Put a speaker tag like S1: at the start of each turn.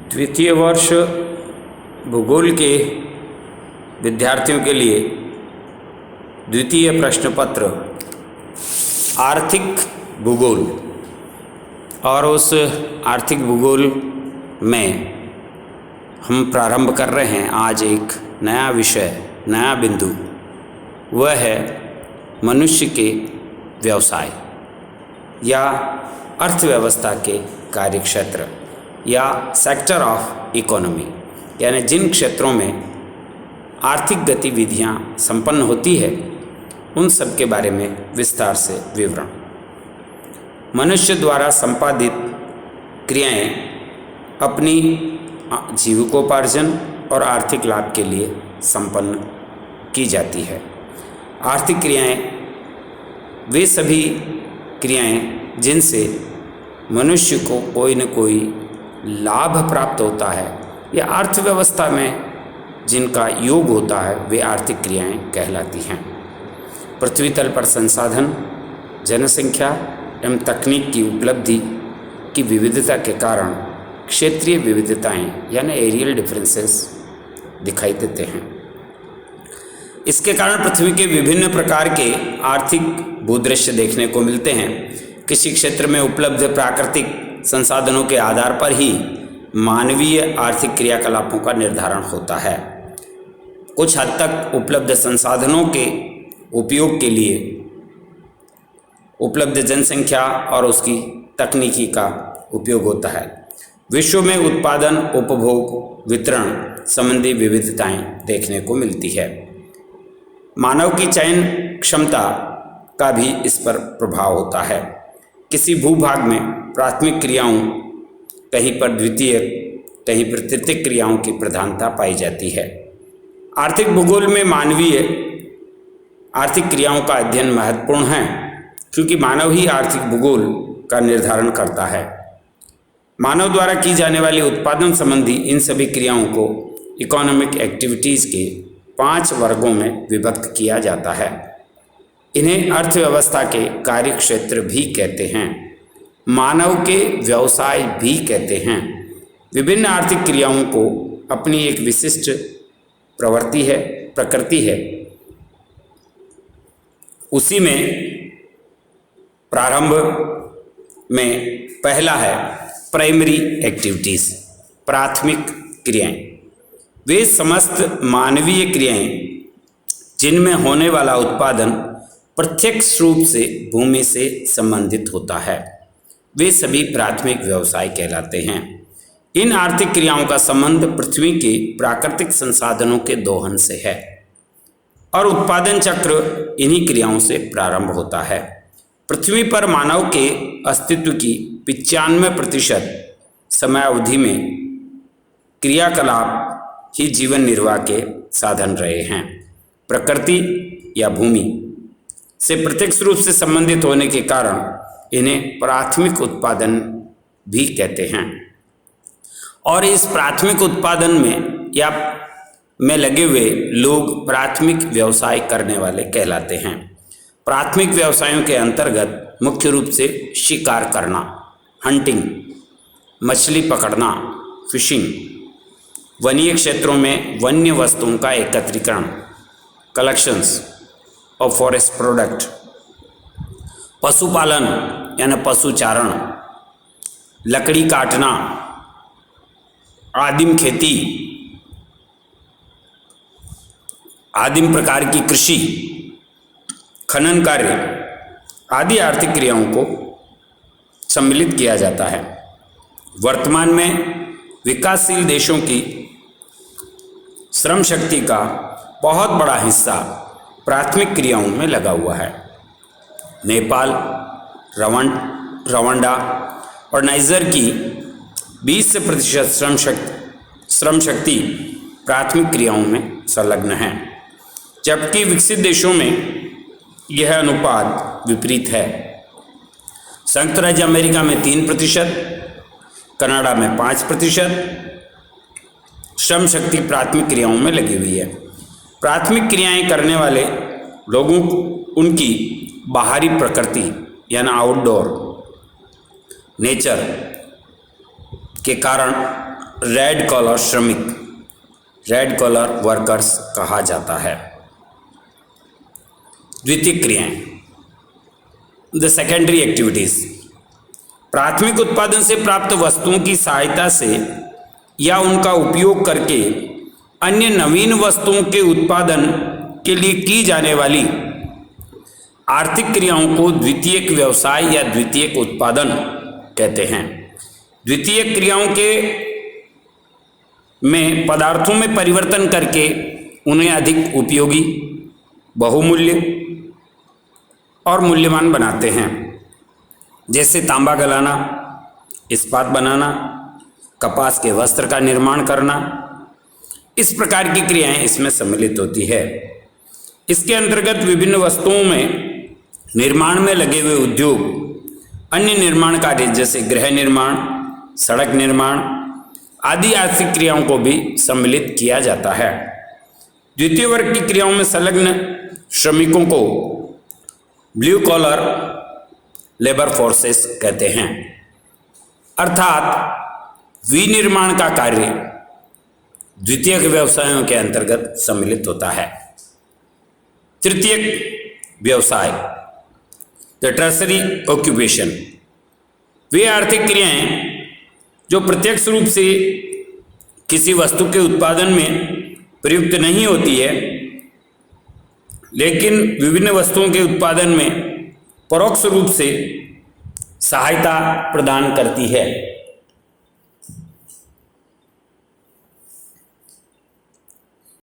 S1: द्वितीय वर्ष भूगोल के विद्यार्थियों के लिए द्वितीय प्रश्न पत्र आर्थिक भूगोल, और उस आर्थिक भूगोल में हम प्रारंभ कर रहे हैं आज एक नया विषय, नया बिंदु। वह है मनुष्य के व्यवसाय या अर्थव्यवस्था के कार्यक्षेत्र या सेक्टर ऑफ इकोनॉमी, यानी जिन क्षेत्रों में आर्थिक गतिविधियां संपन्न होती है उन सब के बारे में विस्तार से विवरण। मनुष्य द्वारा संपादित क्रियाएं अपनी जीविकोपार्जन और आर्थिक लाभ के लिए संपन्न की जाती है। आर्थिक क्रियाएं वे सभी क्रियाएं जिनसे मनुष्य को कोई न कोई लाभ प्राप्त होता है या अर्थव्यवस्था में जिनका योग होता है, वे आर्थिक क्रियाएं कहलाती हैं। पृथ्वी तल पर संसाधन, जनसंख्या एवं तकनीक की उपलब्धि की विविधता के कारण क्षेत्रीय विविधताएं यानी एरियल डिफरेंसेस दिखाई देते हैं। इसके कारण पृथ्वी के विभिन्न प्रकार के आर्थिक भूदृश्य देखने को मिलते हैं। किसी क्षेत्र में उपलब्ध प्राकृतिक संसाधनों के आधार पर ही मानवीय आर्थिक क्रियाकलापों का निर्धारण होता है। कुछ हद तक उपलब्ध संसाधनों के उपयोग के लिए उपलब्ध जनसंख्या और उसकी तकनीकी का उपयोग होता है। विश्व में उत्पादन, उपभोग, वितरण संबंधी विविधताएं देखने को मिलती है। मानव की चयन क्षमता का भी इस पर प्रभाव होता है। किसी भूभाग में प्राथमिक क्रियाओं, कहीं पर द्वितीय, कहीं पर तृतीयक क्रियाओं की प्रधानता पाई जाती है। आर्थिक भूगोल में मानवीय आर्थिक क्रियाओं का अध्ययन महत्वपूर्ण है, क्योंकि मानव ही आर्थिक भूगोल का निर्धारण करता है। मानव द्वारा की जाने वाली उत्पादन संबंधी इन सभी क्रियाओं को इकोनॉमिक एक्टिविटीज़ के 5 वर्गों में विभक्त किया जाता है। इन्हें अर्थव्यवस्था के कार्यक्षेत्र भी कहते हैं, मानव के व्यवसाय भी कहते हैं। विभिन्न आर्थिक क्रियाओं को अपनी एक विशिष्ट प्रकृति है। उसी में प्रारंभ में पहला है प्राइमरी एक्टिविटीज़, प्राथमिक क्रियाएं। वे समस्त मानवीय क्रियाएं जिनमें होने वाला उत्पादन प्रत्यक्ष रूप से भूमि से संबंधित होता है, वे सभी प्राथमिक व्यवसाय कहलाते हैं। इन आर्थिक क्रियाओं का संबंध पृथ्वी के प्राकृतिक संसाधनों के दोहन से है और उत्पादन चक्र इन्हीं क्रियाओं से प्रारंभ होता है। पृथ्वी पर मानव के अस्तित्व की 95% समयावधि में क्रियाकलाप ही जीवन निर्वाह के साधन रहे हैं। प्रकृति या भूमि से प्रत्यक्ष रूप से संबंधित होने के कारण इन्हें प्राथमिक उत्पादन भी कहते हैं। और इस प्राथमिक उत्पादन में लगे हुए लोग प्राथमिक व्यवसाय करने वाले कहलाते हैं। प्राथमिक व्यवसायों के अंतर्गत मुख्य रूप से शिकार करना, हंटिंग, मछली पकड़ना, फिशिंग, वनीय क्षेत्रों में वन्य वस्तुओं का एकत्रीकरण, कलेक्शंस ऑफ फॉरेस्ट प्रोडक्ट, पशुपालन यानी पशुचारण, लकड़ी काटना, आदिम खेती, आदिम प्रकार की कृषि, खनन कार्य आदि आर्थिक क्रियाओं को सम्मिलित किया जाता है। वर्तमान में विकासशील देशों की श्रम शक्ति का बहुत बड़ा हिस्सा प्राथमिक क्रियाओं में लगा हुआ है। नेपाल, रवांडा और नाइजर की 20% श्रम शक्ति प्राथमिक क्रियाओं में संलग्न है, जबकि विकसित देशों में यह अनुपात विपरीत है। संयुक्त राज्य अमेरिका में 3%, कनाडा में 5% श्रम शक्ति प्राथमिक क्रियाओं में लगी हुई है। प्राथमिक क्रियाएं करने वाले लोगों को उनकी बाहरी प्रकृति यानी आउटडोर नेचर के कारण रेड कॉलर श्रमिक, रेड कॉलर वर्कर्स कहा जाता है। द्वितीयक क्रियाएं, द सेकेंडरी एक्टिविटीज, प्राथमिक उत्पादन से प्राप्त वस्तुओं की सहायता से या उनका उपयोग करके अन्य नवीन वस्तुओं के उत्पादन के लिए की जाने वाली आर्थिक क्रियाओं को द्वितीयक व्यवसाय या द्वितीयक उत्पादन कहते हैं। द्वितीयक क्रियाओं के में पदार्थों में परिवर्तन करके उन्हें अधिक उपयोगी, बहुमूल्य और मूल्यवान बनाते हैं, जैसे तांबा गलाना, इस्पात बनाना, कपास के वस्त्र का निर्माण करना। इस प्रकार की क्रियाएं इसमें सम्मिलित होती है। इसके अंतर्गत विभिन्न वस्तुओं में निर्माण में लगे हुए उद्योग, अन्य निर्माण कार्य जैसे गृह निर्माण, सड़क निर्माण आदि आर्थिक क्रियाओं को भी सम्मिलित किया जाता है। द्वितीय वर्ग की क्रियाओं में संलग्न श्रमिकों को ब्लू कॉलर लेबर फोर्सेस कहते हैं, अर्थात विनिर्माण का कार्य द्वितीयक व्यवसायों के अंतर्गत सम्मिलित होता है। तृतीयक व्यवसाय, द टर्सरी ऑक्यूपेशन, वे आर्थिक क्रियाएं जो प्रत्यक्ष रूप से किसी वस्तु के उत्पादन में प्रयुक्त नहीं होती है, लेकिन विभिन्न वस्तुओं के उत्पादन में परोक्ष रूप से सहायता प्रदान करती है।